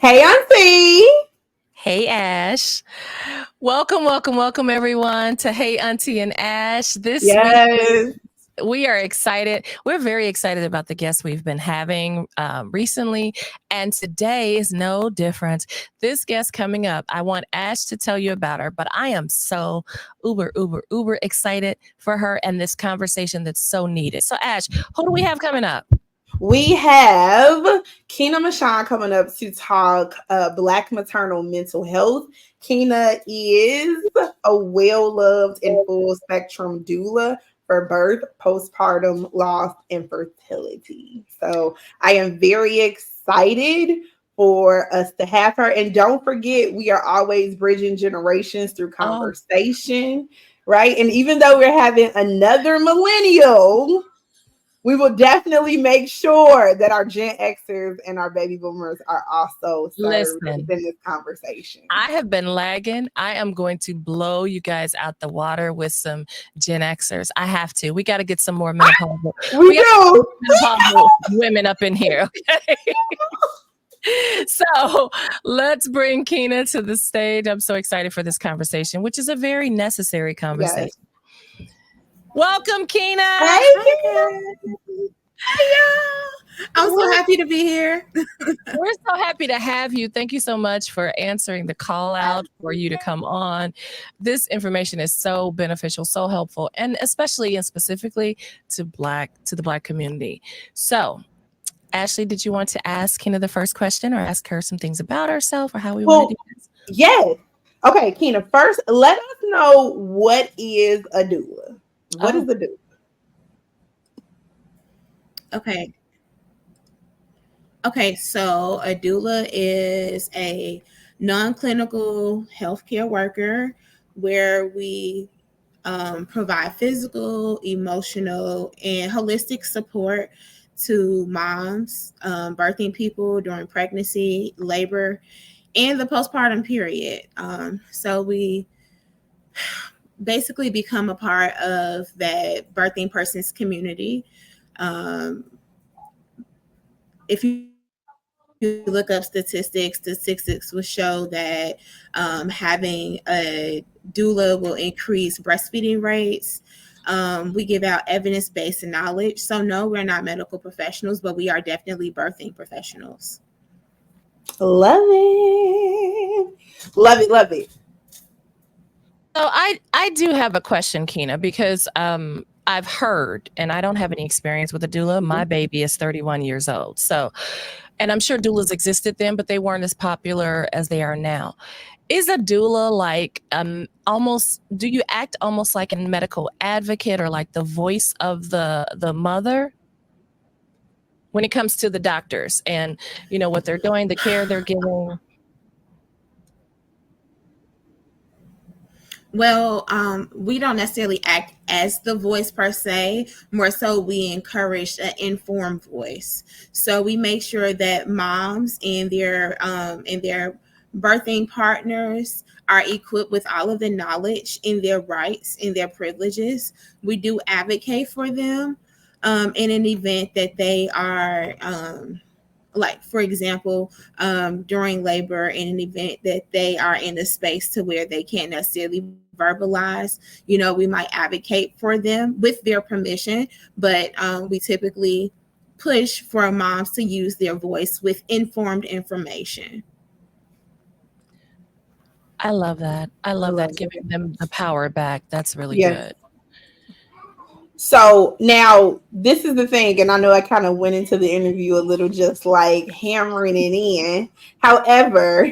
Hey, Auntie. Hey, Ash. Welcome, everyone to Hey, Auntie and Ash. This week, Yes. we are excited. We're very excited about the guests we've been having recently. And today is no different. This guest coming up, I want Ash to tell you about her, but I am so uber excited for her and this conversation that's so needed. So, Ash, who do we have coming up? We have Keena Michon coming up to talk Black maternal mental health. Keena is a well-loved and full spectrum doula for birth, postpartum, loss, and fertility. So I am very excited for us to have her. And don't forget, we are always bridging generations through Oh, conversation, right? And even though we're having another millennial, we will definitely make sure that our Gen Xers and our baby boomers are also served listen. within this conversation. I have been lagging. I am going to blow you guys out the water with some Gen Xers. I have to. We got to get some more menopausal. We do. Menopausal women up in here. Okay. So let's bring Keena to the stage. I'm so excited for this conversation, which is a very necessary conversation. Yes. Welcome, Keena. Hey, Hi, y'all. I'm so happy to be here. We're so happy to have you. Thank you so much for answering the call out for you to come on. This information is so beneficial, so helpful, and especially and specifically to the Black community. So, Ashley, did you want to ask Keena the first question or ask her some things about herself or how we want to do this? Yes. Okay, Keena, first, let us know what is a doula. What is a doula? Okay, so a doula is a non-clinical healthcare worker where we provide physical, emotional, and holistic support to moms, birthing people during pregnancy, labor, and the postpartum period. So we basically become a part of that birthing person's community. If you look up statistics will show that having a doula will increase breastfeeding rates. We give out evidence-based knowledge. So no, we're not medical professionals, but we are definitely birthing professionals. Love it. Love it. Love it. So I do have a question, Keena, because I've heard, and I don't have any experience with a doula. My baby is 31 years old. So, and I'm sure doulas existed then, but they weren't as popular as they are now. Is a doula like almost, do you act almost like a medical advocate or like the voice of the mother when it comes to the doctors and, you know, what they're doing, the care they're giving? Well, we don't necessarily act as the voice per se. More so, we encourage an informed voice. So we make sure that moms and their birthing partners are equipped with all of the knowledge and their rights and their privileges. We do advocate for them in an event that they are. Like, for example, during labor, in an event that they are in a space to where they can't necessarily verbalize, you know, we might advocate for them with their permission, but we typically push for moms to use their voice with informed information. I love that. I love that, giving them the power back. That's really Yes. good. So now this is the thing, and I know I kind of went into the interview a little just like hammering it in. However,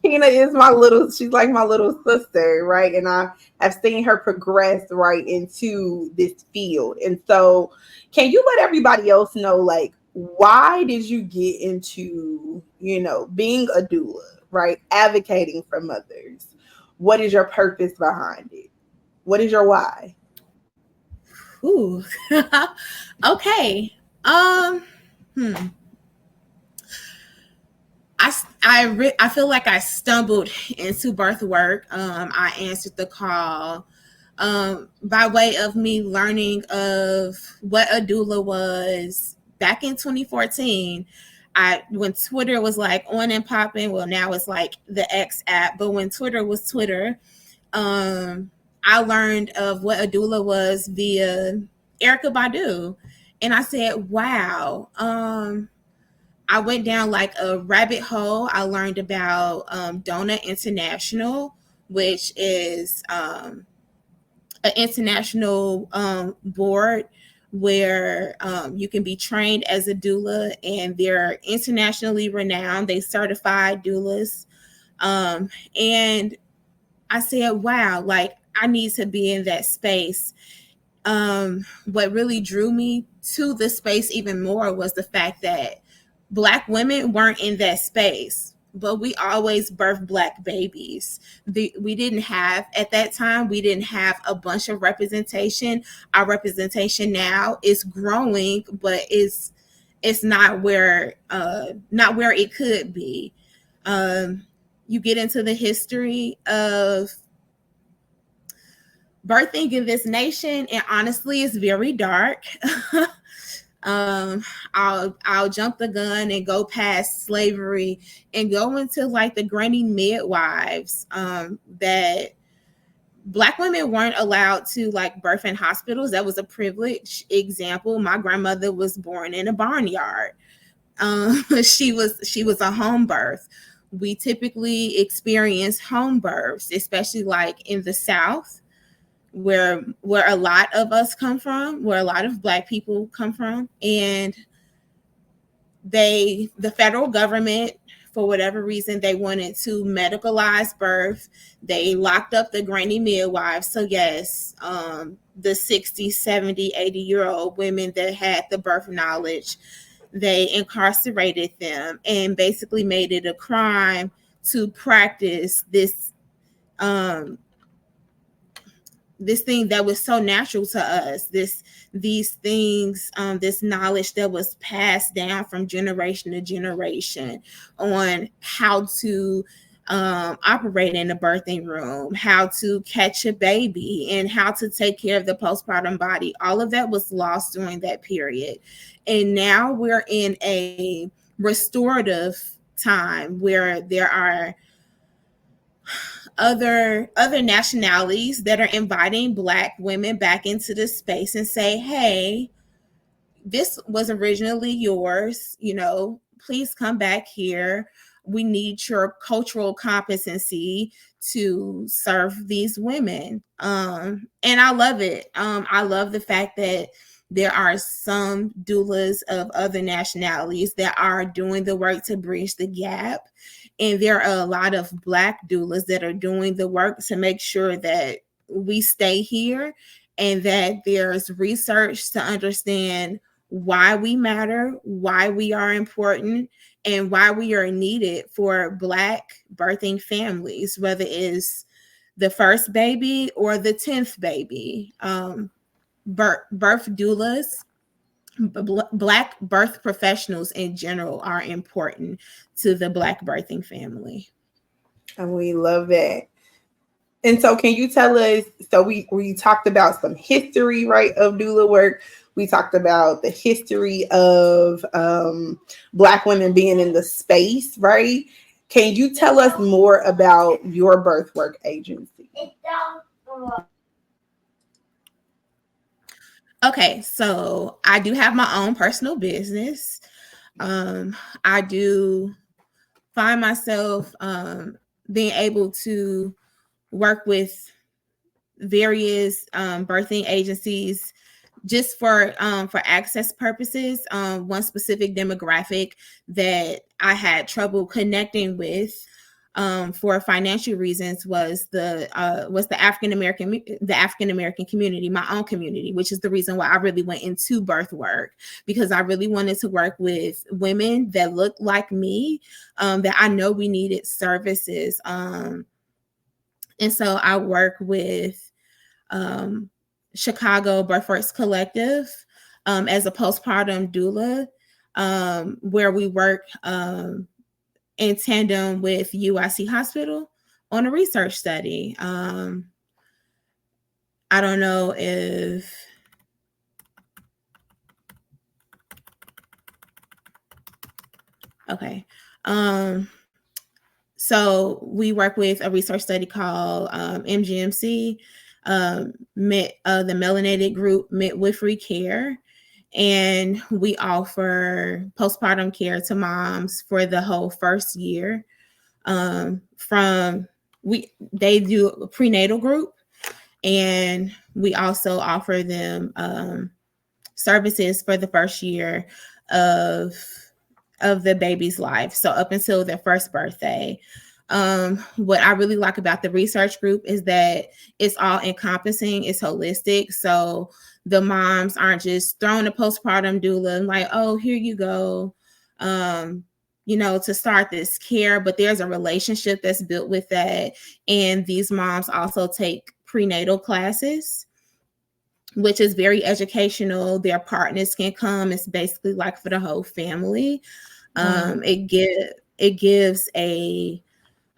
Keena is she's like my little sister, right? And I have seen her progress right into this field. And so, can you let everybody else know, like, why did you get into, being a doula, right? Advocating for mothers. What is your purpose behind it? What is your why? Ooh. Okay. Hmm. I feel like I stumbled into birth work. I answered the call by way of me learning of what a doula was back in 2014. when Twitter was like on and popping, well, now it's like the X app, but when Twitter was Twitter, I learned of what a doula was via Erica Badu. And I said, wow. I went down like a rabbit hole. I learned about Doula International, which is an international board where you can be trained as a doula, and they're internationally renowned. They certified doulas. And I said, wow, like I need to be in that space. What really drew me to the space even more was the fact that Black women weren't in that space, but we always birthed Black babies. We didn't have, at that time, we didn't have a bunch of representation. Our representation now is growing, but it's not where it could be. You get into the history of birthing in this nation, and honestly, it's very dark. I'll jump the gun and go past slavery and go into like the granny midwives, that Black women weren't allowed to like birth in hospitals. That was a privileged example. My grandmother was born in a barnyard. She was a home birth. We typically experience home births, especially like in the South, where a lot of us come from, where a lot of Black people come from. And the federal government, for whatever reason, they wanted to medicalize birth. They locked up the granny midwives. So yes, the 60, 70, 80-year-old women that had the birth knowledge, they incarcerated them and basically made it a crime to practice this this thing that was so natural to us, these things, this knowledge that was passed down from generation to generation on how to operate in the birthing room, how to catch a baby, and how to take care of the postpartum body. All of that was lost during that period. And now we're in a restorative time where there are other nationalities that are inviting Black women back into the space and say, hey, this was originally yours, please come back here. We need your cultural competency to serve these women. And I love it. I love the fact that there are some doulas of other nationalities that are doing the work to bridge the gap. And there are a lot of Black doulas that are doing the work to make sure that we stay here and that there's research to understand why we matter, why we are important, and why we are needed for Black birthing families, whether it's the first baby or the 10th baby. Birth doulas, Black birth professionals in general are important to the Black birthing family. And we love that. And so can you tell us, so we talked about some history, right, of doula work. We talked about the history of Black women being in the space, right? Can you tell us more about your birth work agency? Okay, so I do have my own personal business. I do find myself being able to work with various birthing agencies just for access purposes. One specific demographic that I had trouble connecting with for financial reasons was the African American community, my own community, which is the reason why I really went into birth work, because I really wanted to work with women that looked like me, that I know we needed services. And so I work with Chicago Birthworks Collective as a postpartum doula, where we work in tandem with UIC Hospital on a research study. I don't know if Okay. So we work with a research study called MGMC, the Melanated Group Midwifery Care, and we offer postpartum care to moms for the whole first year. They do a prenatal group, and we also offer them services for the first year of the baby's life, so up until their first birthday. What I really like about the research group is that it's all encompassing, it's holistic. So the moms aren't just throwing a postpartum doula and like, oh, here you go, to start this care, but there's a relationship that's built with that. And these moms also take prenatal classes, which is very educational. Their partners can come. It's basically like for the whole family. It gives a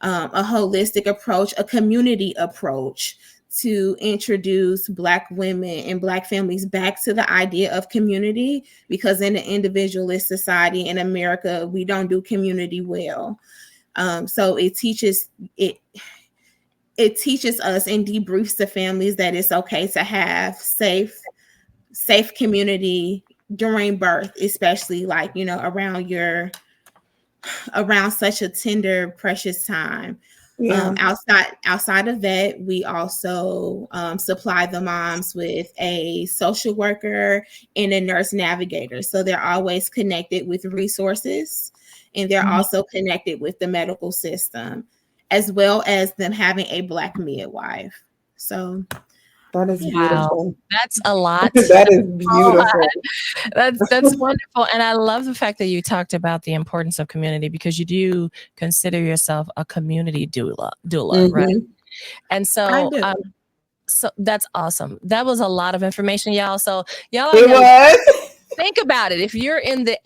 holistic approach, a community approach to introduce Black women and Black families back to the idea of community, because in the individualist society in America, we don't do community well. So it teaches us and debriefs the families that it's okay to have safe community during birth, especially like, around such a tender, precious time. Yeah. Outside of that, we also supply the moms with a social worker and a nurse navigator. So they're always connected with resources, and they're also connected with the medical system, as well as them having a Black midwife. So that is beautiful. That's a lot. That is beautiful. That's wonderful. And I love the fact that you talked about the importance of community, because you do consider yourself a community doula, right? And so, so that's awesome. That was a lot of information, y'all. So y'all think about it. If you're in the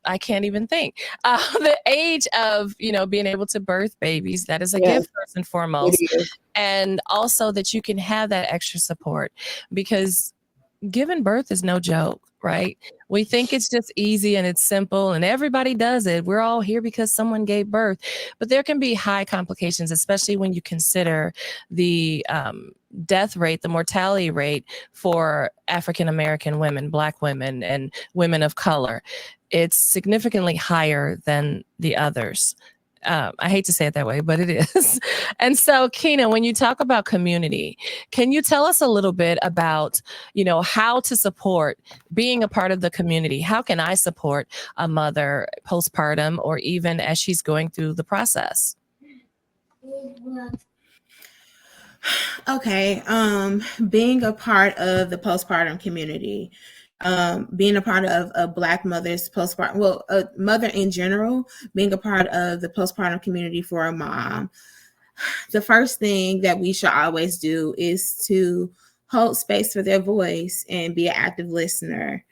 I can't even think, the age of, being able to birth babies, that is a gift first and foremost. And also that you can have that extra support, because giving birth is no joke, right? We think it's just easy and it's simple and everybody does it. We're all here because someone gave birth, but there can be high complications, especially when you consider the death rate, the mortality rate for African-American women, Black women, and women of color. It's significantly higher than the others. I hate to say it that way, but it is. And so, Keena, when you talk about community, can you tell us a little bit about, how to support being a part of the community? How can I support a mother postpartum, or even as she's going through the process? Okay. Being a part of the postpartum community, being a part of a Black mother's postpartum, well, a mother in general, being a part of the postpartum community for a mom, the first thing that we should always do is to hold space for their voice and be an active listener.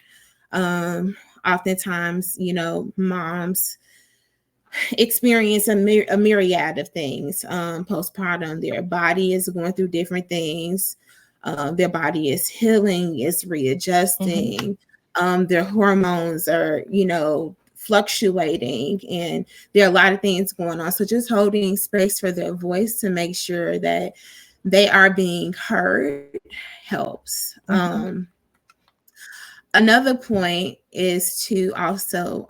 Oftentimes, moms experience a myriad of things postpartum. Their body is going through different things. Their body is healing, is readjusting. Their hormones are, fluctuating, and there are a lot of things going on. So just holding space for their voice to make sure that they are being heard helps. Another point is to also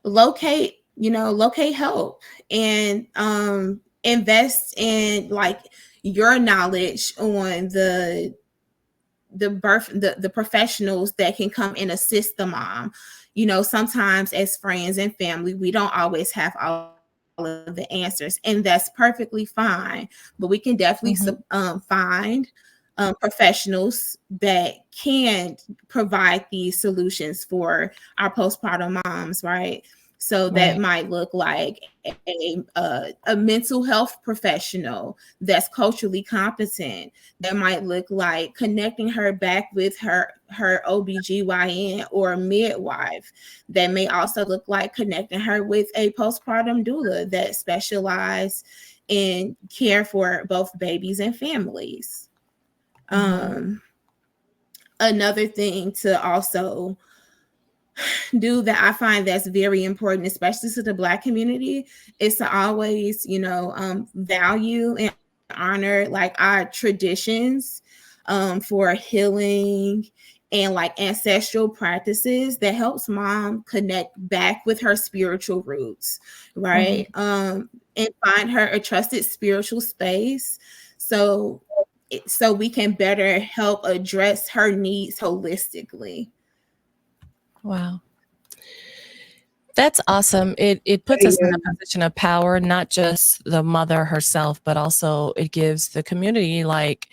locate help and invest in like your knowledge on the professionals that can come and assist the mom. Sometimes as friends and family, we don't always have all of the answers, and that's perfectly fine. But we can definitely find professionals that can provide these solutions for our postpartum moms, right? So that might look like a mental health professional that's culturally competent. That might look like connecting her back with her OBGYN or midwife. That may also look like connecting her with a postpartum doula that specializes in care for both babies and families. Another thing to also do that I find that's very important, especially to the Black community, is to always, value and honor like our traditions for healing and like ancestral practices that helps mom connect back with her spiritual roots, right? And find her a trusted spiritual space so we can better help address her needs holistically. Wow. That's awesome. It puts us in a position of power, not just the mother herself, but also it gives the community, like,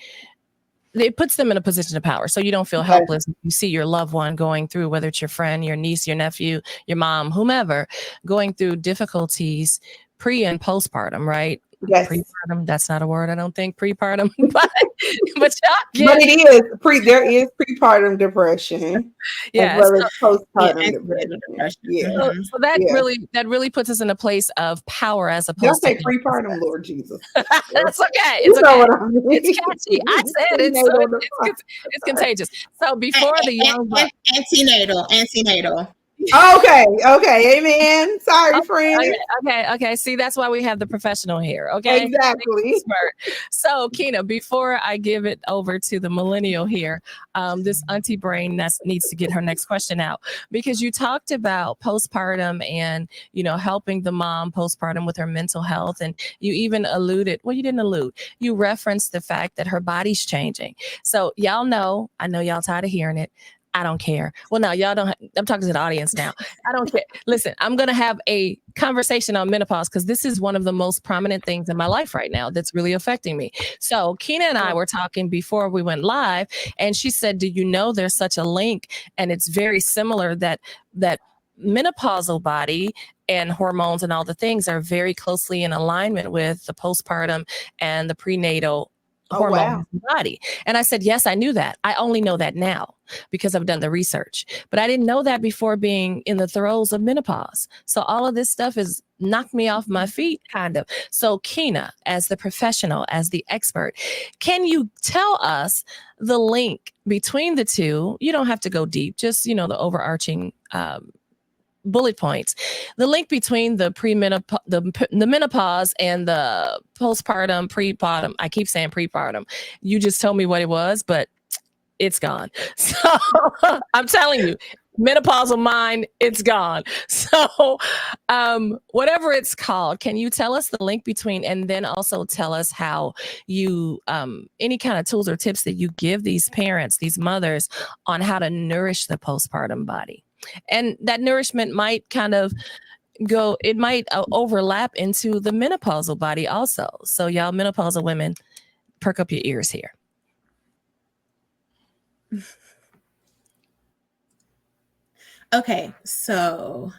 it puts them in a position of power. So you don't feel helpless. You see your loved one going through, whether it's your friend, your niece, your nephew, your mom, whomever, going through difficulties pre and postpartum, right? Yes. Prepartum, that's not a word, I don't think, prepartum, but y'all get but it is there is prepartum depression, as well as postpartum depression. Yeah. So that really puts us in a place of power as opposed to prepartum, Lord Jesus. That's okay. It's okay. What I mean. It's catchy. I said it's contagious. So before the young antenatal. Okay, amen. Sorry, friend. Okay. See, that's why we have the professional here. Okay, exactly. So, Keena, before I give it over to the millennial here, this auntie brain needs to get her next question out, because you talked about postpartum and helping the mom postpartum with her mental health, and you even you didn't allude. You referenced the fact that her body's changing. So y'all know, I know y'all tired of hearing it. I don't care. Well, now y'all don't. I'm talking to the audience now. I don't care. Listen, I'm going to have a conversation on menopause because this is one of the most prominent things in my life right now that's really affecting me. So Keena and I were talking before we went live, and she said, "Do you know there's such a link, and it's very similar that menopausal body and hormones and all the things are very closely in alignment with the postpartum and the prenatal." Hormone body. And I said, yes, I knew that. I only know that now because I've done the research, but I didn't know that before being in the throes of menopause. So all of this stuff has knocked me off my feet, kind of. So Keena, as the professional, as the expert, can you tell us the link between the two? You don't have to go deep, just, the overarching bullet points. The link between the the menopause and the postpartum, prepartum. I keep saying prepartum. You just told me what it was, but it's gone. So I'm telling you, menopausal mind, it's gone. So whatever it's called, can you tell us the link between, and then also tell us how you, any kind of tools or tips that you give these parents, these mothers, on how to nourish the postpartum body? And that nourishment might kind of overlap into the menopausal body also. So y'all menopausal women, perk up your ears here. Okay, so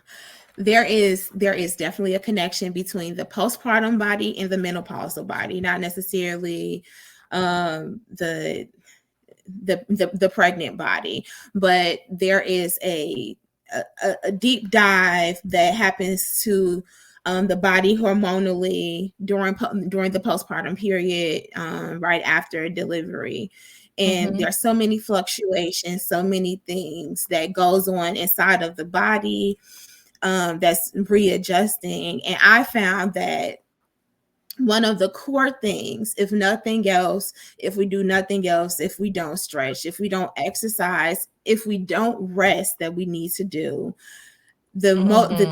there is definitely a connection between the postpartum body and the menopausal body, not necessarily the pregnant body, but there is a deep dive that happens to the body hormonally during the postpartum period, right after delivery. And there's so many fluctuations, so many things that goes on inside of the body that's readjusting. And I found that one of the core things, if nothing else, if we do nothing else, if we don't stretch, if we don't exercise, if we don't rest that we need to do, the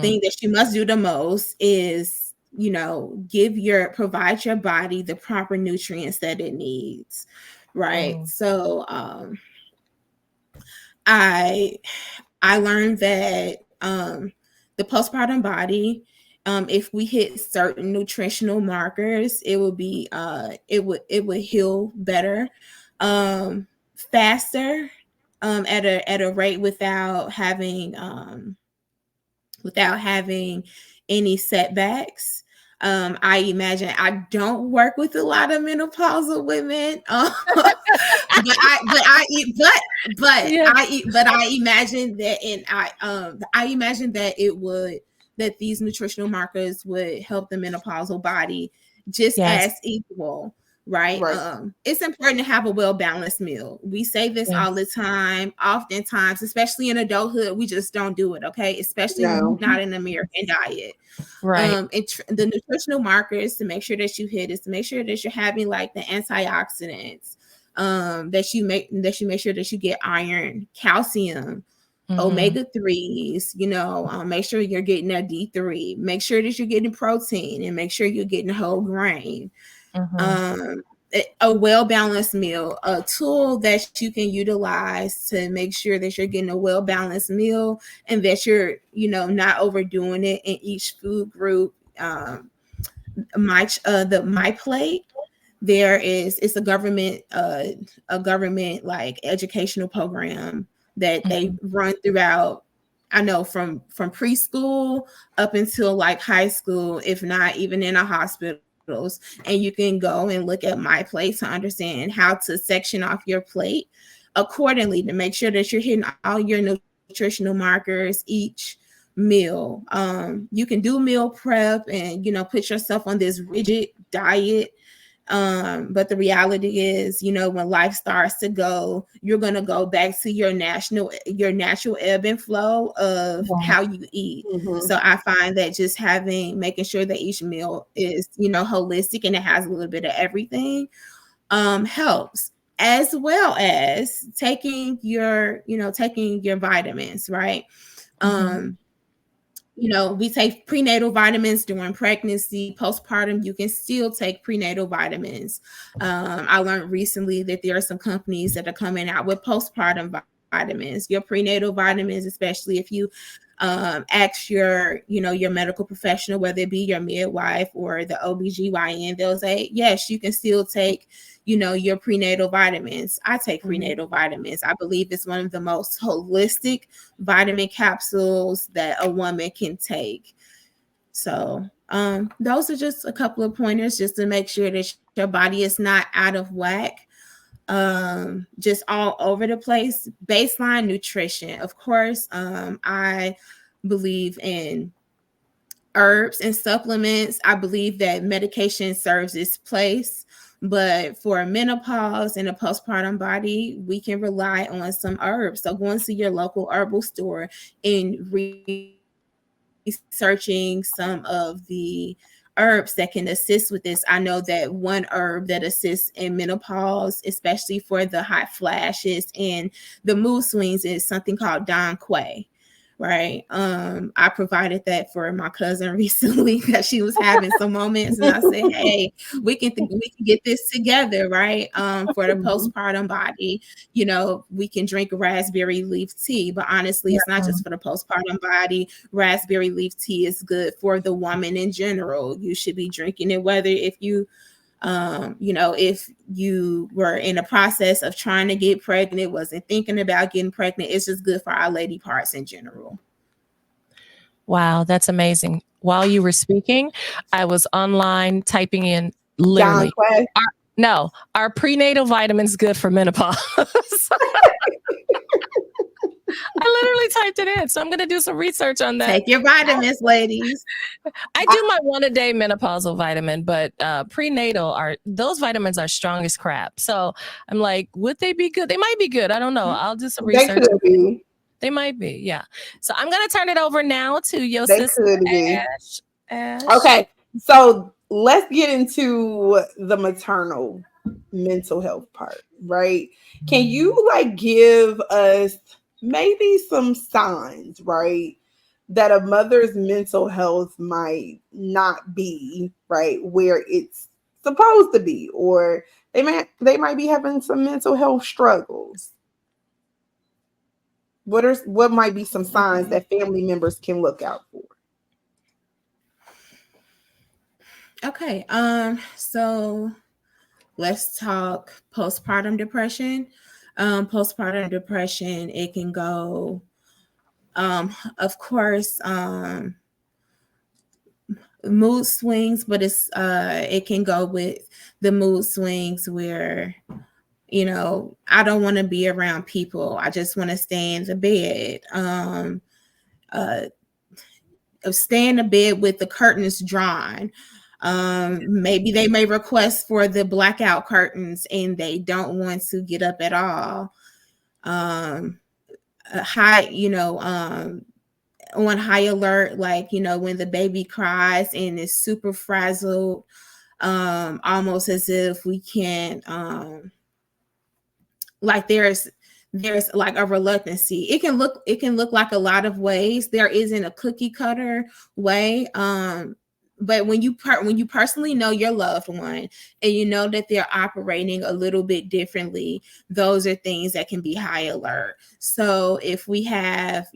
thing that you must do the most is, provide your body the proper nutrients that it needs. Right. So I learned that the postpartum body, if we hit certain nutritional markers, it will be it would heal better, faster, at a rate without having any setbacks. I imagine, I don't work with a lot of menopausal women, but I imagine that that these nutritional markers would help the menopausal body just as equal. right? Right. It's important to have a well-balanced meal. We say this Yeah. all the time. Oftentimes, especially in adulthood, we just don't do it, okay? Especially No. not in the American diet. Right. The nutritional markers to make sure that you hit is to make sure that you're having like the antioxidants, that you make sure that you get iron, calcium, omega-3s, make sure you're getting that D3, make sure that you're getting protein, and make sure you're getting whole grain. A well-balanced meal, a tool that you can utilize to make sure that you're getting a well-balanced meal and that you're, not overdoing it in each food group. My plate, it's a government like educational program that they run throughout. I know from preschool up until like high school, if not even in a hospital. And you can go and look at My Plate to understand how to section off your plate accordingly to make sure that you're hitting all your nutritional markers each meal. You can do meal prep and put yourself on this rigid diet. But the reality is, when life starts to go, you're going to go back to your natural ebb and flow of how you eat. So I find that just making sure that each meal is, holistic and it has a little bit of everything, helps, as well as taking your vitamins, right? We take prenatal vitamins during pregnancy, postpartum. You can still take prenatal vitamins. I learned recently that there are some companies that are coming out with postpartum vitamins. Your prenatal vitamins, especially if you ask your medical professional, whether it be your midwife or the OBGYN, they'll say, yes, you can still take your prenatal vitamins. I take prenatal vitamins. I believe it's one of the most holistic vitamin capsules that a woman can take. So those are just a couple of pointers just to make sure that your body is not out of whack, just all over the place. Baseline nutrition. Of course, I believe in herbs and supplements. I believe that medication serves its place, but for menopause and a postpartum body, we can rely on some herbs. So going to your local herbal store and researching some of the herbs that can assist with this. I know that one herb that assists in menopause, especially for the hot flashes and the mood swings, is something called Don Quay. Right. I provided that for my cousin recently because she was having some moments, and I said, hey, we can get this together, right? For the postpartum body, we can drink raspberry leaf tea, but honestly, it's not just for the postpartum body. Raspberry leaf tea is good for the woman in general. You should be drinking it, whether if you were in a process of trying to get pregnant, wasn't thinking about getting pregnant, it's just good for our lady parts in general. Wow, that's amazing. While you were speaking, I was online typing in literally, our prenatal vitamins good for menopause. I literally typed it in. So I'm going to do some research on that. Take your vitamins, ladies. I do my 1-a-day menopausal vitamin, but prenatal those vitamins are strong as crap. So I'm like, would they be good? They might be good. I don't know. I'll do some research. They could be. They might be. Yeah. So I'm going to turn it over now to your sister, Ash. Okay. So let's get into the maternal mental health part, right? Can you give us maybe some signs, right, that a mother's mental health might not be right where it's supposed to be, or they might be having some mental health struggles? What might be some signs that family members can look out for? Okay. So let's talk postpartum depression. Postpartum depression, it can go, of course, mood swings, but it can go with the mood swings where, I don't want to be around people. I just want to stay in the bed. Stay in the bed with the curtains drawn. Maybe they may request for the blackout curtains and they don't want to get up at all. High, on high alert, like, when the baby cries and is super frazzled, almost as if we can't, like there's like a reluctancy. It can look like a lot of ways. There isn't a cookie cutter way. But when you personally know your loved one and you know that they're operating a little bit differently, those are things that can be high alert. So if we have,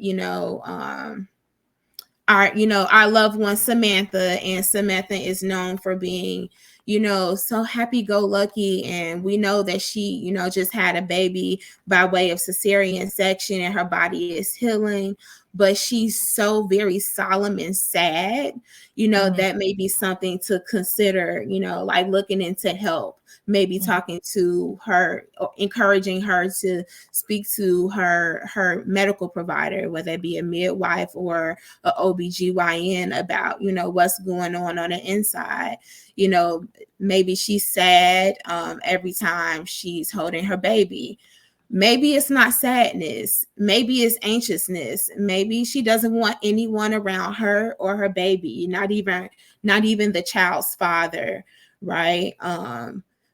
our loved one Samantha, and Samantha is known for being, so happy-go-lucky, and we know that she, just had a baby by way of cesarean section and her body is healing, but she's so very solemn and sad, that may be something to consider, like looking into help, maybe talking to her or encouraging her to speak to her medical provider, whether it be a midwife or a OBGYN, about, what's going on the inside. Maybe she's sad every time she's holding her baby. Maybe it's not sadness. Maybe it's anxiousness. Maybe she doesn't want anyone around her or her baby, not even the child's father, right?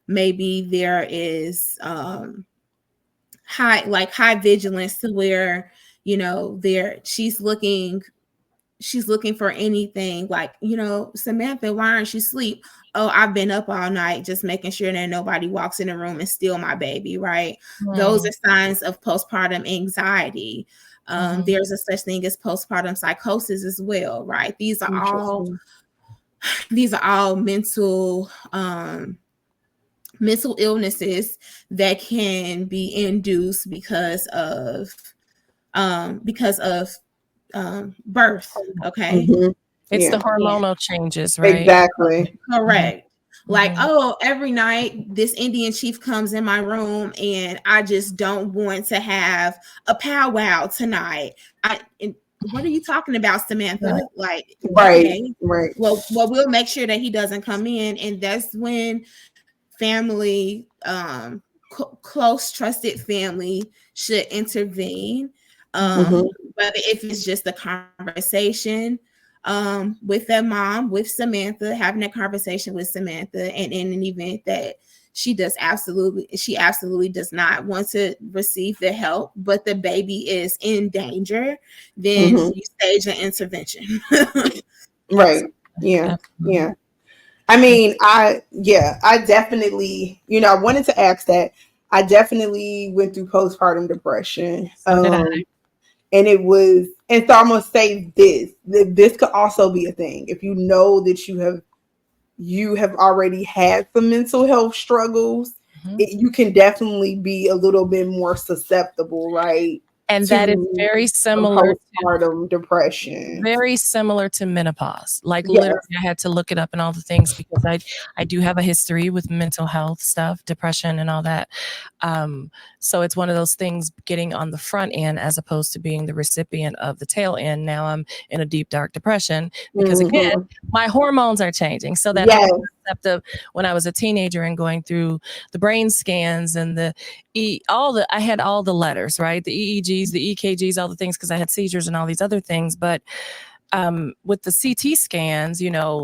Maybe there is high vigilance to where, she's looking for anything, like, Samantha, why aren't you asleep? Oh, I've been up all night just making sure that nobody walks in the room and steal my baby, right? Those are signs of postpartum anxiety. There's a such thing as postpartum psychosis as well, right? These are all mental illnesses that can be induced because of birth. Okay. It's the hormonal changes, right? Exactly. Correct. Like, oh, every night this Indian chief comes in my room and I just don't want to have a powwow tonight. What are you talking about, Samantha? Like, right, okay. right. Well, we'll make sure that he doesn't come in. And that's when family, close, trusted family should intervene. Whether if it's just a conversation with their mom, with Samantha, having a conversation with Samantha, and in an event that she absolutely does not want to receive the help, but the baby is in danger, then you stage an intervention. Right. Yeah. Yeah. I mean, I definitely, I wanted to ask that. I definitely went through postpartum depression. And it was, and so I'm going to say this could also be a thing. If you know that you have already had some mental health struggles, you can definitely be a little bit more susceptible, right? And that is very similar postpartum depression. Very similar to menopause. Like literally, I had to look it up and all the things because I do have a history with mental health stuff, depression and all that. So it's one of those things getting on the front end as opposed to being the recipient of the tail end. Now I'm in a deep, dark depression because again, my hormones are changing. So that whole concept of when I was a teenager and going through the brain scans and I had all the letters, right? The EEGs, the EKGs, all the things, because I had seizures and all these other things. But with the CT scans,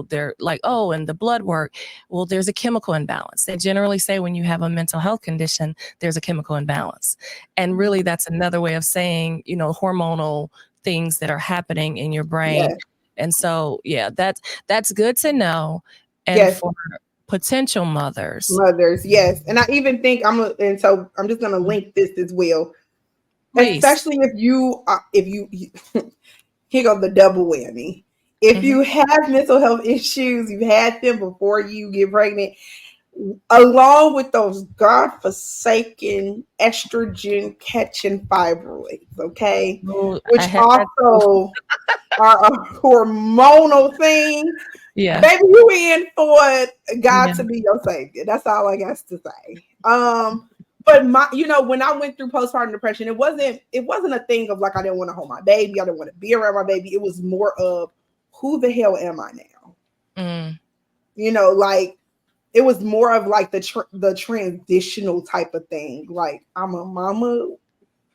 they're like, oh, and the blood work, well, there's a chemical imbalance. They generally say when you have a mental health condition, there's a chemical imbalance. And really, that's another way of saying, hormonal things that are happening in your brain. And so, that's good to know. And for potential mothers, yes. And I even think so I'm just going to link this as well. Please. Especially if you here goes the double whammy. If you have mental health issues, you've had them before you get pregnant, along with those godforsaken estrogen catching fibroids, okay? Which also are a hormonal thing. Yeah. Baby, you in for God to be your savior. That's all I got to say. But when I went through postpartum depression, it wasn't a thing of like I didn't want to hold my baby, I didn't want to be around my baby. It was more of who the hell am I now? You know, like it was more of like the transitional type of thing. Like, I'm a mama.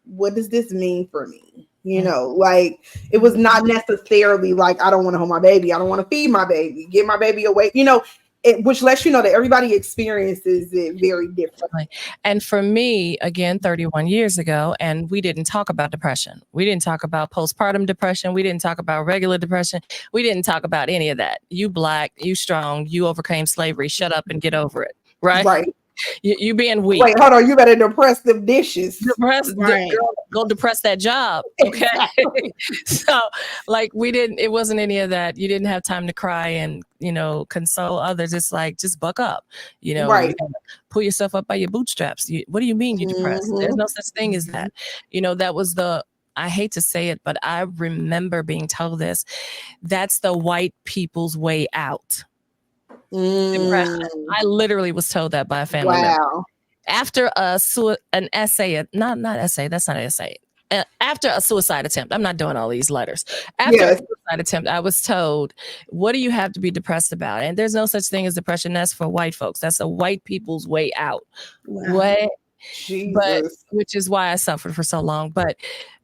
What does this mean for me? You know, like it was not necessarily like, I don't want to hold my baby. I don't want to feed my baby, get my baby away, you know, which lets you know that everybody experiences it very differently. And for me, again, 31 years ago, and we didn't talk about depression. We didn't talk about postpartum depression. We didn't talk about regular depression. We didn't talk about any of that. You Black, you strong, you overcame slavery. Shut up and get over it. Right? Right. You being weak. Wait, hold on. You better depress them dishes. Right. Go depress that job. Okay. Exactly. So like it wasn't any of that. You didn't have time to cry and, you know, console others. It's like, just buck up, you know, right. Pull yourself up by your bootstraps. What do you mean you depressed? There's no such thing as that. You know, that was I hate to say it, but I remember being told this. That's the white people's way out. Depression. I literally was told that by a family member. After an essay, not essay, that's not an essay. After a suicide attempt, I'm not doing all these letters. After a suicide attempt, I was told, what do you have to be depressed about? And there's no such thing as depression. That's for white folks. That's a white people's way out. Wow. What? But which is why I suffered for so long. But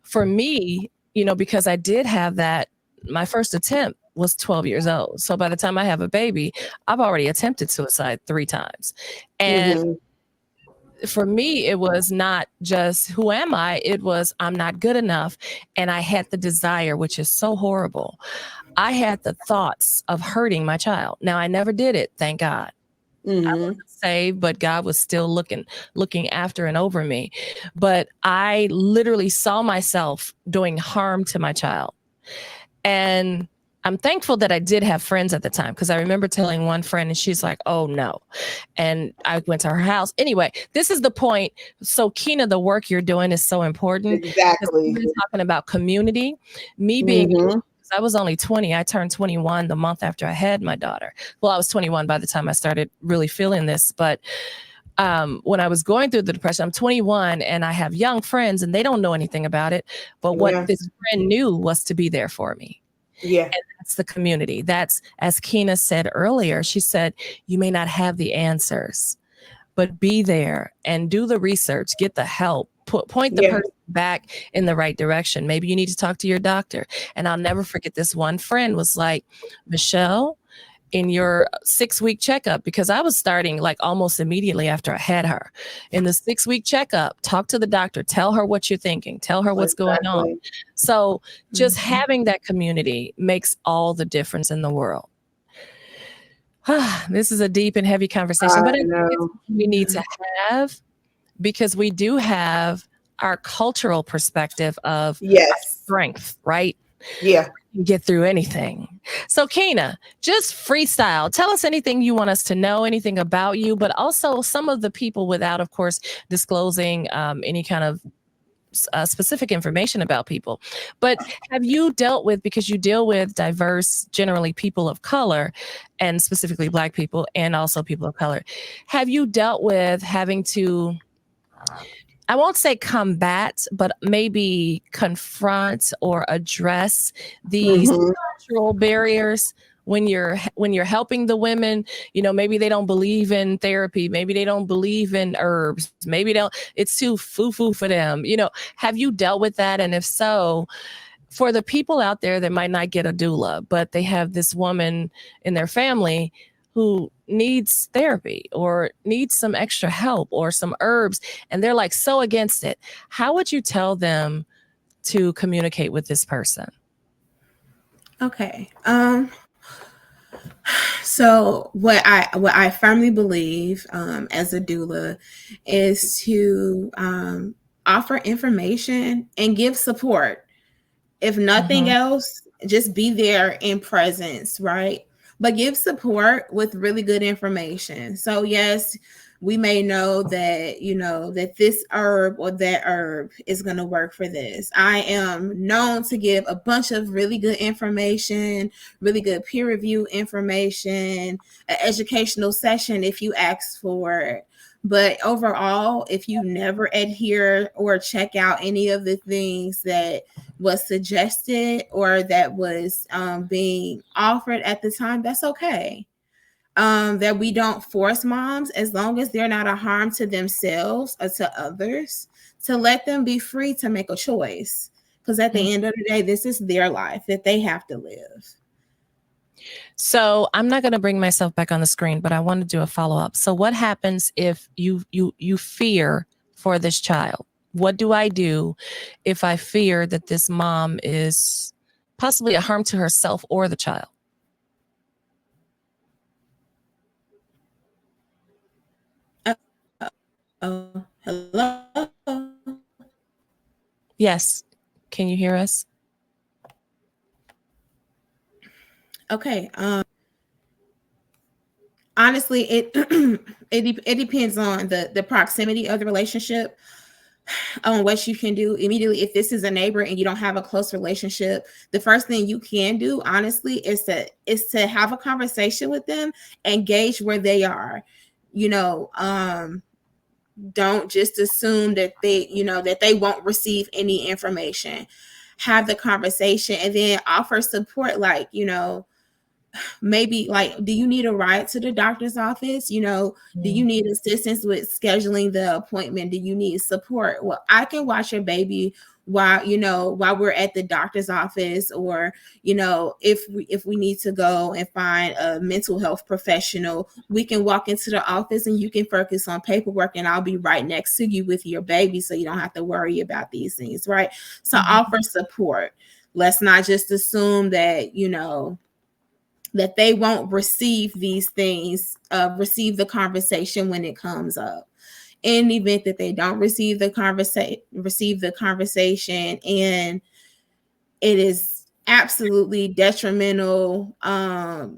for me, you know, because I did have that, my first attempt was 12 years old. So by the time I have a baby, I've already attempted suicide 3 times. And for me, it was not just, who am I? It was, I'm not good enough. And I had the desire, which is so horrible. I had the thoughts of hurting my child. Now, I never did it, thank God. I wasn't saved, but God was still looking after and over me. But I literally saw myself doing harm to my child. And I'm thankful that I did have friends at the time, because I remember telling one friend and she's like, oh no. And I went to her house. Anyway, this is the point. So Keena, the work you're doing is so important. Exactly. We've been talking about community. Me being, I was only 20. I turned 21 the month after I had my daughter. Well, I was 21 by the time I started really feeling this. But when I was going through the depression, I'm 21 and I have young friends and they don't know anything about it. But what this friend knew was to be there for me. Yeah. And that's the community. That's, as Keena said earlier, she said, you may not have the answers, but be there and do the research, get the help, point the person back in the right direction. Maybe you need to talk to your doctor. And I'll never forget, this one friend was like, Michelle, in your 6-week checkup, because I was starting like almost immediately after I had her. In the 6-week checkup, talk to the doctor, tell her what you're thinking, tell her what's going on. So just having that community makes all the difference in the world. This is a deep and heavy conversation, but we need to have, because we do have our cultural perspective of strength, right? Yeah. Get through anything. So Keena, just freestyle. Tell us anything you want us to know, anything about you, but also some of the people, without, of course, disclosing any kind of specific information about people. But have you dealt with, because you deal with diverse, generally people of color, and specifically Black people and also people of color, have you dealt with having to, I won't say combat, but maybe confront or address these cultural barriers when you're helping the women? You know, maybe they don't believe in therapy, maybe they don't believe in herbs, maybe it's too foo-foo for them. You know, have you dealt with that? And if so, for the people out there that might not get a doula, but they have this woman in their family who needs therapy or needs some extra help or some herbs, and they're like so against it, how would you tell them to communicate with this person? Okay. So what I firmly believe as a doula is to offer information and give support. If nothing else, just be there in presence, right? But give support with really good information. So yes, we may know that, you know, that this herb or that herb is going to work for this. I am known to give a bunch of really good information, really good peer review information, an educational session if you ask for it. But overall, if you never adhere or check out any of the things that was suggested or that was being offered at the time, that's okay. that we don't force moms, as long as they're not a harm to themselves or to others, to let them be free to make a choice. Because at the end of the day, this is their life that they have to live. So I'm not going to bring myself back on the screen, but I want to do a follow-up. So what happens if you fear for this child? What do I do if I fear that this mom is possibly a harm to herself or the child? Hello? Yes. Can you hear us? Okay. Honestly, it it depends on the proximity of the relationship, on what you can do immediately. If this is a neighbor and you don't have a close relationship, the first thing you can do, honestly, is to have a conversation with them and gauge where they are. Don't just assume that they won't receive any information. Have the conversation and then offer support, like, maybe like, do you need a ride to the doctor's office? Do you need assistance with scheduling the appointment? Do you need support? Well, I can watch your baby while we're at the doctor's office, or if we need to go and find a mental health professional, we can walk into the office and you can focus on paperwork, and I'll be right next to you with your baby, so you don't have to worry about these things, right? So offer support. Let's not just assume that that they won't receive these things, receive the conversation when it comes up. In the event that they don't receive the conversation and it is absolutely detrimental, for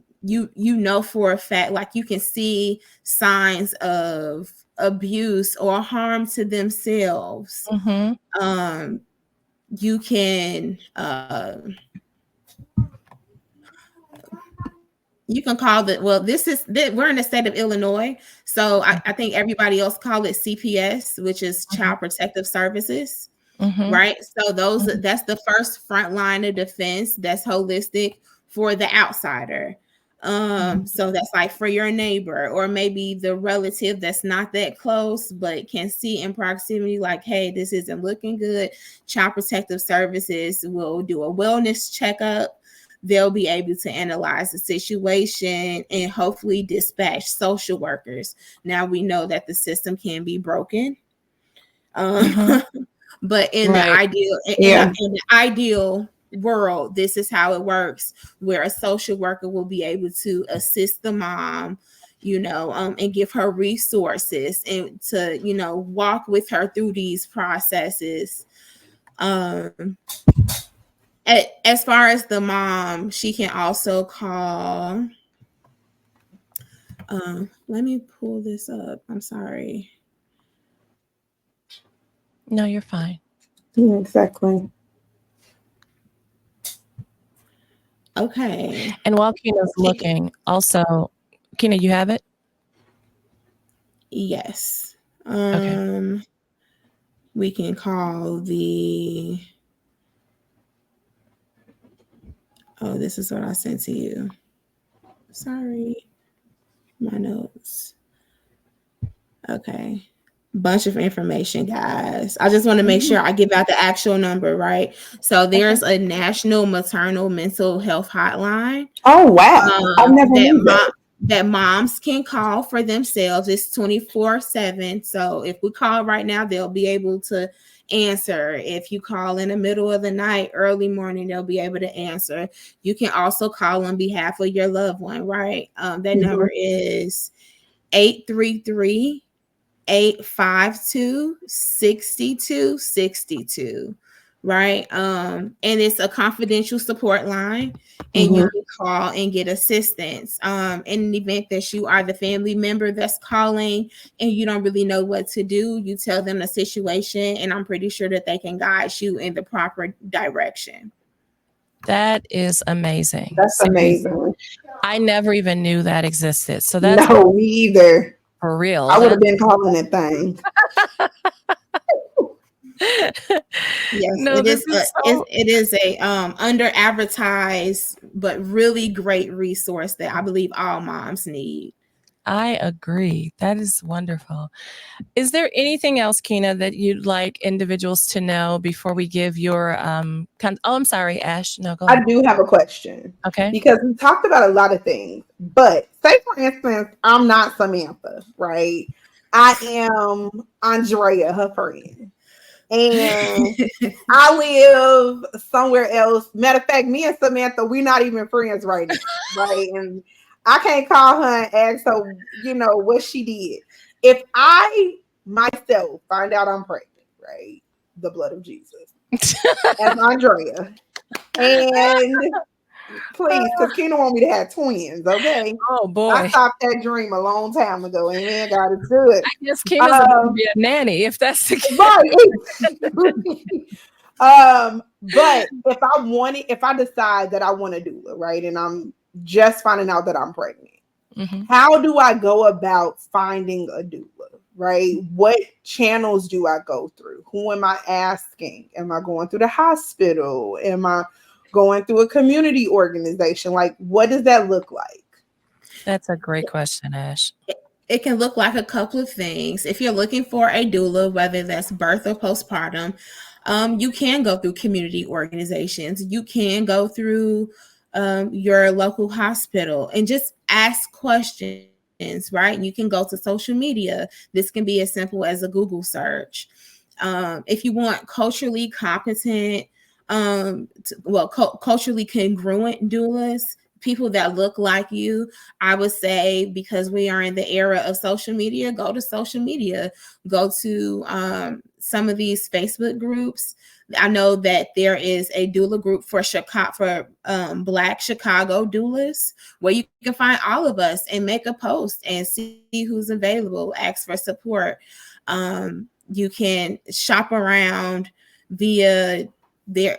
a fact, like you can see signs of abuse or harm to themselves, you can call we're in the state of Illinois, so I think everybody else call it CPS, which is Child Protective Services, right? So that's the first front line of defense, that's holistic for the outsider. So that's like for your neighbor, or maybe the relative that's not that close but can see in proximity, like, hey, this isn't looking good. Child Protective Services will do a wellness checkup. They'll be able to analyze the situation and hopefully dispatch social workers. Now, we know that the system can be broken, but in the ideal world, this is how it works, where a social worker will be able to assist the mom, and give her resources and to, walk with her through these processes. As far as the mom, she can also call. Let me pull this up. I'm sorry. No, you're fine. Yeah, exactly. Okay. And while Keena's looking, also, Keena, you have it? Yes. Okay. We can call the. Oh, this is what I sent to you. Sorry. My notes. Okay. Bunch of information, guys. I just want to make sure I give out the actual number, right? So there's a national maternal mental health hotline. Oh, wow. I never knew that moms can call for themselves. It's 24/7. So if we call right now, they'll be able to answer. If you call in the middle of the night, early morning, they'll be able to answer. You can also call on behalf of your loved one, right? That number is 833-852-6262, right? And it's a confidential support line, and you can call and get assistance. In the event that you are the family member that's calling and you don't really know what to do, you tell them the situation, and I'm pretty sure that they can guide you in the proper direction. That is amazing. That's amazing. I never even knew that existed. So that's no, me either. For real. I would have been calling that thing. Yes, No, it this is. is so. It is a under advertised but really great resource that I believe all moms need. I agree. That is wonderful. Is there anything else, Keena, that you'd like individuals to know before we give your oh, I'm sorry, Ash. No, go I ahead. do have a question Okay. because we talked about a lot of things, but say for instance, I'm not Samantha, right? I am Andrea, her friend, and I live somewhere else. Matter of fact, me and Samantha, we're not even friends right now, right? And I can't call her and ask her, what she did. If I myself find out I'm pregnant, right? The blood of Jesus, as Andrea, and please, because Keena want me to have twins, okay? Oh I boy. stopped that dream a long time ago. Amen. God to do it. I guess Keena's about to Um, be a nanny if that's the case. right. But if I decide that I want a doula, right, and I'm just finding out that I'm pregnant, how do I go about finding a doula? Right? What channels do I go through? Who am I asking? Am I going through the hospital? Am I going through a community organization? Like, what does that look like? That's a great question, Ash. It can look like a couple of things. If you're looking for a doula, whether that's birth or postpartum, you can go through community organizations. You can go through your local hospital and just ask questions, right? You can go to social media. This can be as simple as a Google search. If you want culturally competent, culturally congruent doulas, people that look like you, I would say, because we are in the era of social media, go to social media, go to some of these Facebook groups. I know that there is a doula group for Black Chicago doulas, where you can find all of us and make a post and see who's available, ask for support. You can shop around via their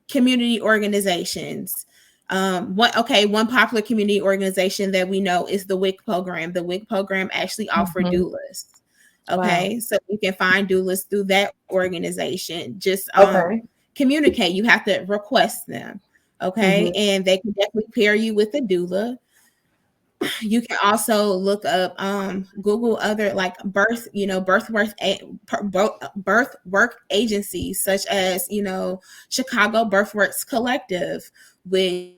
community organizations. One popular community organization that we know is the WIC program. The WIC program actually offers doulas. Okay, wow. So you can find doulas through that organization. Just communicate. You have to request them. Okay, and they can definitely pair you with a doula. You can also look up Google other like birth work agencies such as Chicago Birthworks Collective, which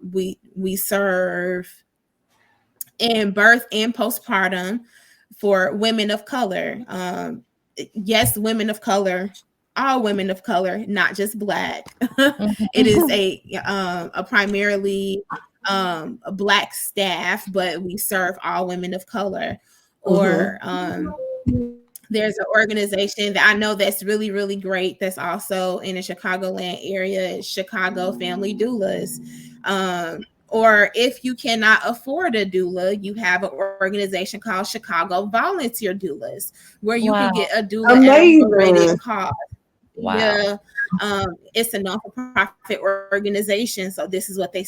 we serve in birth and postpartum for women of color. Yes, women of color, all women of color, not just Black. It is a primarily a Black staff, but we serve all women of color. Or there's an organization that I know that's really, really great that's also in the Chicagoland area, Chicago Family Doulas. Or if you cannot afford a doula, you have an organization called Chicago Volunteer Doulas, where you can get a doula at a rated cost. Wow. Yeah, it's a non-for-profit organization, so this is what they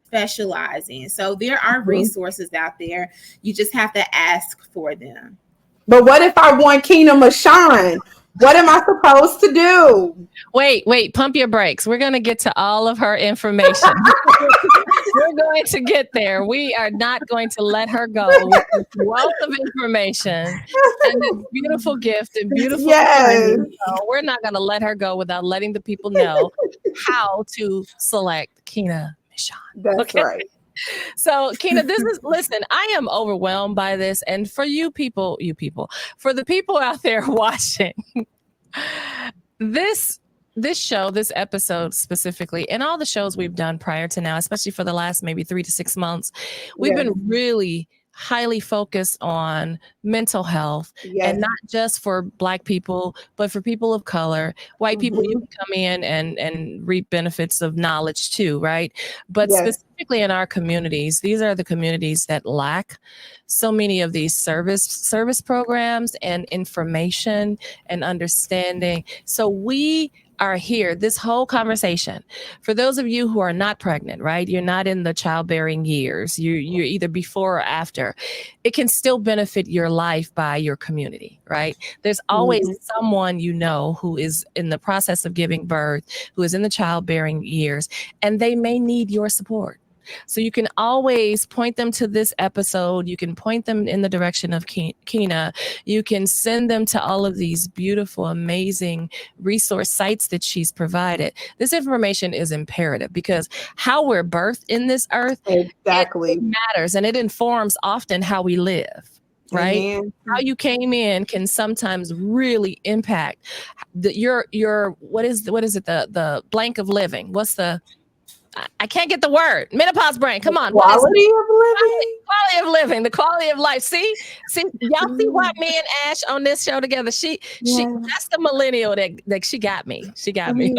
specialize in. So there are resources out there. You just have to ask for them. But what if I want Keena Michon? What am I supposed to do? Wait, pump your brakes. We're going to get to all of her information. We're going to get there. We are not going to let her go with this wealth of information and this beautiful gift and beautiful journey. So we're not going to let her go without letting the people know how to select Keena Michon. That's right. So, Keena, listen, I am overwhelmed by this. And for for the people out there watching, this show, this episode specifically, and all the shows we've done prior to now, especially for the last maybe 3 to 6 months, we've been really highly focused on mental health, and not just for Black people, but for people of color, white people. You can come in and reap benefits of knowledge too, right? But specifically in our communities, these are the communities that lack so many of these service programs and information and understanding. So we are here, this whole conversation, for those of you who are not pregnant, right? You're not in the childbearing years. You're either before or after. It can still benefit your life by your community, right? There's always someone you know who is in the process of giving birth, who is in the childbearing years, and they may need your support. So you can always point them to this episode. You can point them in the direction of Keena. You can send them to all of these beautiful, amazing resource sites that she's provided. This information is imperative because how we're birthed in this earth, exactly, it matters, and it informs often how we live. Right? How you came in can sometimes really impact your what is it, the blank of living. What's the I can't get the word. Menopause brain. Come on. Quality of living. Quality of living. The quality of life. See, y'all see why me and Ash on this show together. She that's the millennial that she got me. She got me.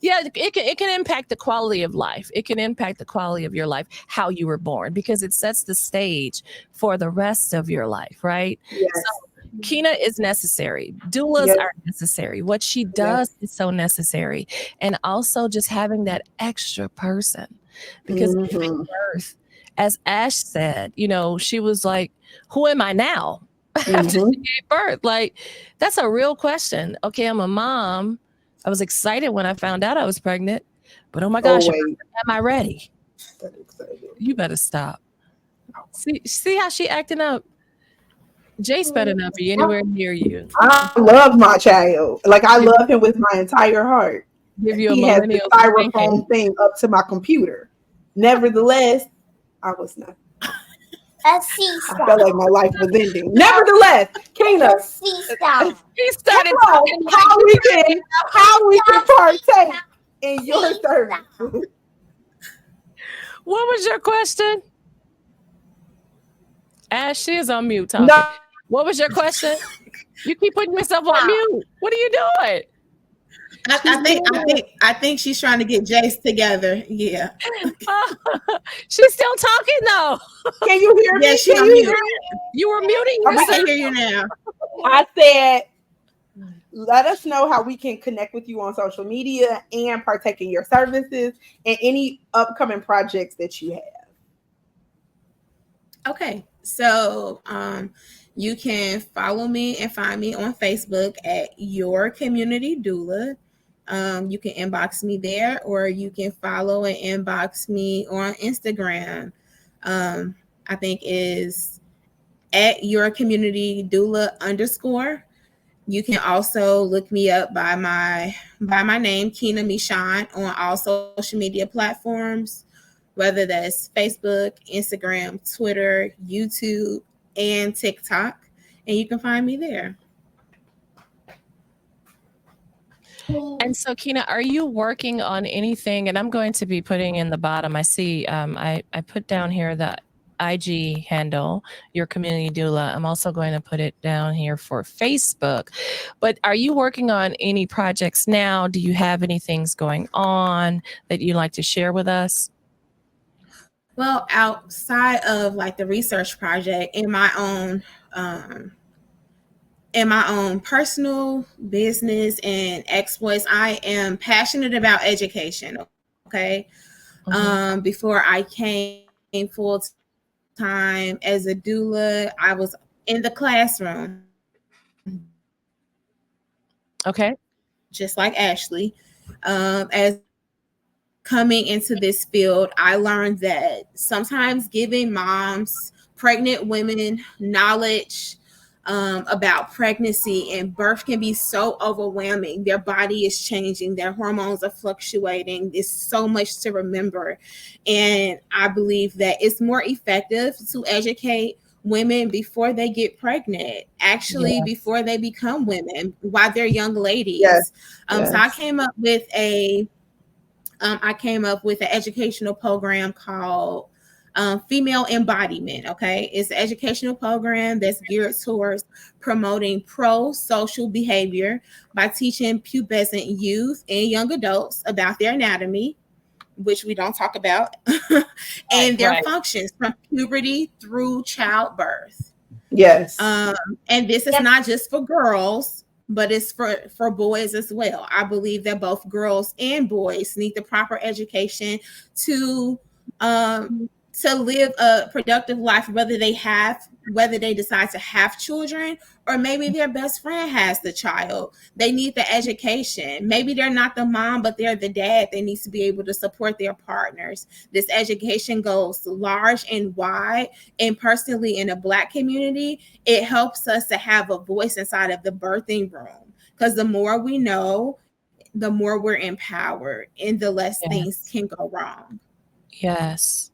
Yeah, it can impact the quality of life. It can impact the quality of your life, how you were born, because it sets the stage for the rest of your life, right? Yes. So, Keena is necessary. Doulas are necessary. What she does is so necessary. And also just having that extra person. Because giving birth, as Ash said, she was like, who am I now? After she gave birth. Like, that's a real question. Okay, I'm a mom. I was excited when I found out I was pregnant. But oh my gosh, am I ready? You better stop. See how she acting up? Jace better not be anywhere near you. I love my child. Like, I love him with my entire heart. Give you he has the styrofoam thing up to my computer. Nevertheless, I was not. I felt like my life was ending. Nevertheless, Keena, he started talking how we can partake in your service. What was your question? Ash, she is on mute talking. No. What was your question? You keep putting yourself on mute. What are you doing? I think she's trying to get Jace together. Yeah. She's still talking though. Can you hear me? Yes, Can you hear me? You were muting yourself. I can hear you now. I said, let us know how we can connect with you on social media and partake in your services and any upcoming projects that you have. Okay, so you can follow me and find me on Facebook at Your Community Doula. You can inbox me there, or you can follow and inbox me on Instagram. I think is at Your Community Doula _. You can also look me up by my name, Keena Michon, on all social media platforms, whether that's Facebook, Instagram, Twitter, YouTube, and TikTok. And you can find me there. And so, Keena, are you working on anything? And I'm going to be putting in the bottom. I see I put down here the IG handle, Your Community Doula. I'm also going to put it down here for Facebook. But are you working on any projects now? Do you have any things going on that you'd like to share with us? Well, outside of like the research project, in my own personal business and exploits, I am passionate about education. Okay. Before I came full time as a doula, I was in the classroom. Okay. Just like Ashley. As coming into this field, I learned that sometimes giving moms, pregnant women, knowledge about pregnancy and birth can be so overwhelming. Their body is changing, their hormones are fluctuating. There's so much to remember. And I believe that it's more effective to educate women before they get pregnant, actually before they become women, while they're young ladies. So I came up with an educational program called Female Embodiment. Okay, it's an educational program that's geared towards promoting pro-social behavior by teaching pubescent youth and young adults about their anatomy, which we don't talk about, and their functions from puberty through childbirth. Yes. And this is not just for girls, but it's for boys as well. I believe that both girls and boys need the proper education to live a productive life, whether they decide to have children, or maybe their best friend has the child. They need the education. Maybe they're not the mom, but they're the dad. They need to be able to support their partners. This education goes large and wide. And personally, in the Black community, it helps us to have a voice inside of the birthing room, because the more we know, the more we're empowered and the less things can go wrong. Yes.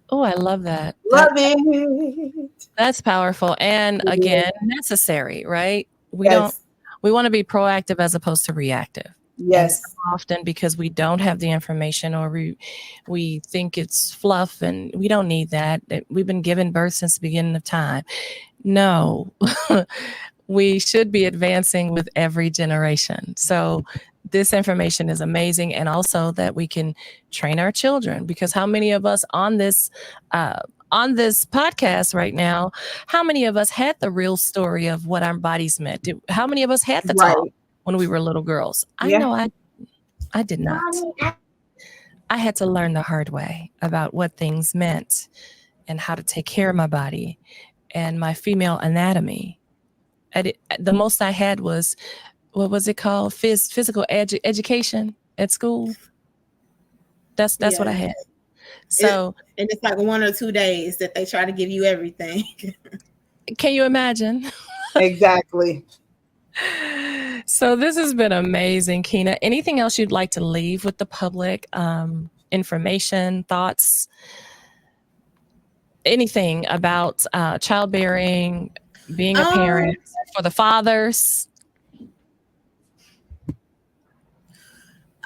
Oh, I love that. Love it. That's powerful. And again, necessary, right? We Yes. want to be proactive as opposed to reactive. Yes. And so often because we don't have the information, or we think it's fluff, and we don't need that. We've been given birth since the beginning of time. No, we should be advancing with every generation. So this information is amazing. And also that we can train our children, because how many of us on this podcast right now, how many of us had the real story of what our bodies meant? How many of us had the talk when we were little girls? I know I did not. I had to learn the hard way about what things meant and how to take care of my body and my female anatomy. The most I had was, what was it called? Physical education at school. That's what I had. So, and it's like 1 or 2 days that they try to give you everything. Can you imagine? Exactly. So this has been amazing, Keena. Anything else you'd like to leave with the public? Information, thoughts, anything about childbearing, being a parent, for the fathers?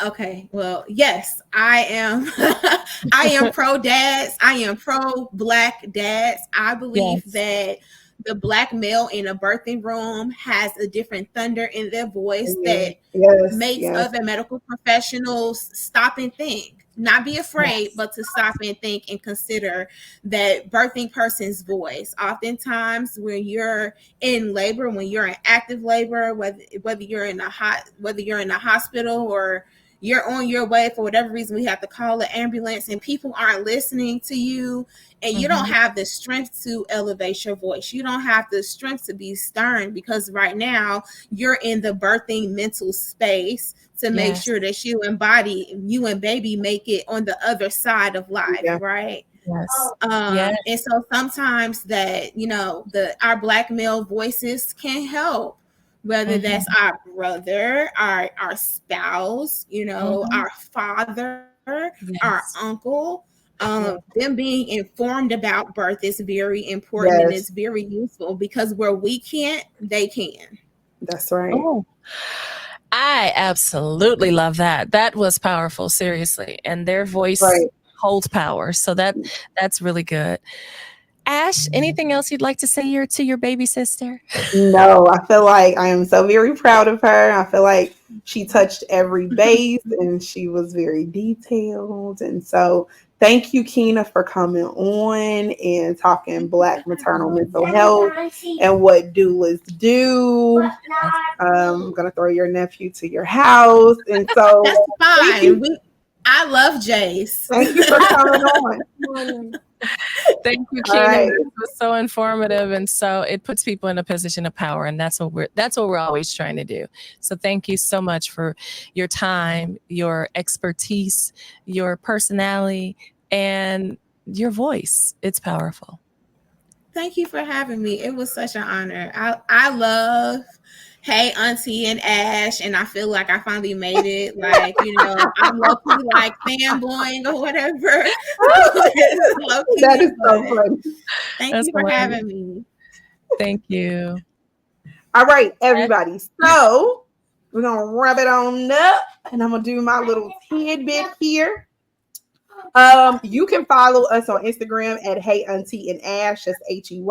Okay, well, yes, I am. I am pro dads. I am pro Black dads. I believe that the Black male in a birthing room has a different thunder in their voice that makes other medical professionals stop and think. Not be afraid, but to stop and think and consider that birthing person's voice. Oftentimes, when you're in labor, when you're in active labor, whether you're in a hospital or you're on your way, for whatever reason, we have to call an ambulance and people aren't listening to you, and you don't have the strength to elevate your voice. You don't have the strength to be stern, because right now you're in the birthing mental space to make sure that you and baby make it on the other side of life, right? And so sometimes that, our Black male voices can help, whether that's our brother, our spouse, our father, our uncle. Them being informed about birth is very important, and it's very useful, because where we can't, they can. That's right. Oh, I absolutely love that. That was powerful, seriously. And their voice holds power. So that's really good. Ash, anything else you'd like to say to your baby sister? No, I feel like I am so very proud of her. I feel like she touched every base and she was very detailed. And so thank you, Keena, for coming on and talking Black maternal mental health and what doulas do. I'm going to throw your nephew to your house. And so that's fine. I love Jace. Thank you for coming on. Thank you, Keena. It was so informative, and so it puts people in a position of power, and that's what we're always trying to do. So thank you so much for your time, your expertise, your personality, and your voice. It's powerful. Thank you for having me. It was such an honor. I love Hey Auntie and Ash, and I feel like I finally made it. Like, I'm low-key like fanboying or whatever. That is so funny. Thank you for having me. Thank you. All right, everybody. So we're gonna rub it on up, and I'm gonna do my little tidbit here. You can follow us on Instagram at Hey Auntie and Ash. That's HeyAunty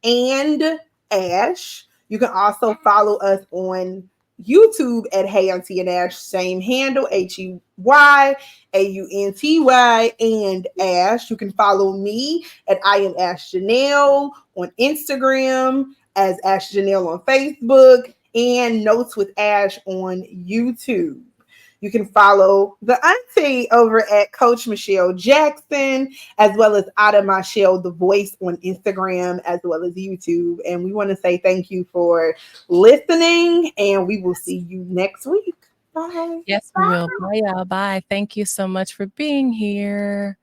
and Ash. You can also follow us on YouTube at Hey Auntie and Ash. Same handle, HeyAunty and Ash. You can follow me at I am Ash Janelle on Instagram. as Ash Janelle on Facebook and Notes with Ash on YouTube. You can follow the auntie over at Coach Michelle Jackson, as well as Ada Michelle The Voice on Instagram, as well as YouTube. And we want to say thank you for listening, and we will see you next week. Bye. Yes, we will. Bye, y'all. Bye. Thank you so much for being here.